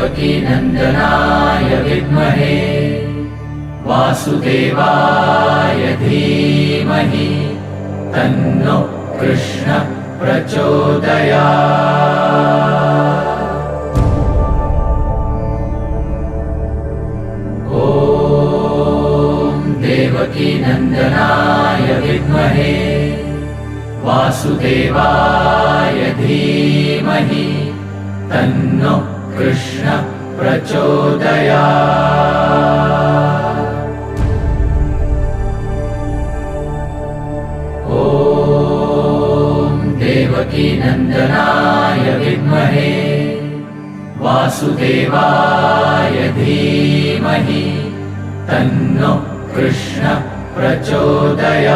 देवकीनन्दनाय विद्महे वासुदेवाय धीमहि तन्नो कृष्ण प्रचोदयात्। ॐ देवकीनन्दनाय विद्महे वासुदेवाय धीमहि तन्नो कृष्ण प्रचोदयात्। ॐ देवकीनन्दनाय विद्महे वासुदेवाय धीमहि तन्नो कृष्ण प्रचोदयात्।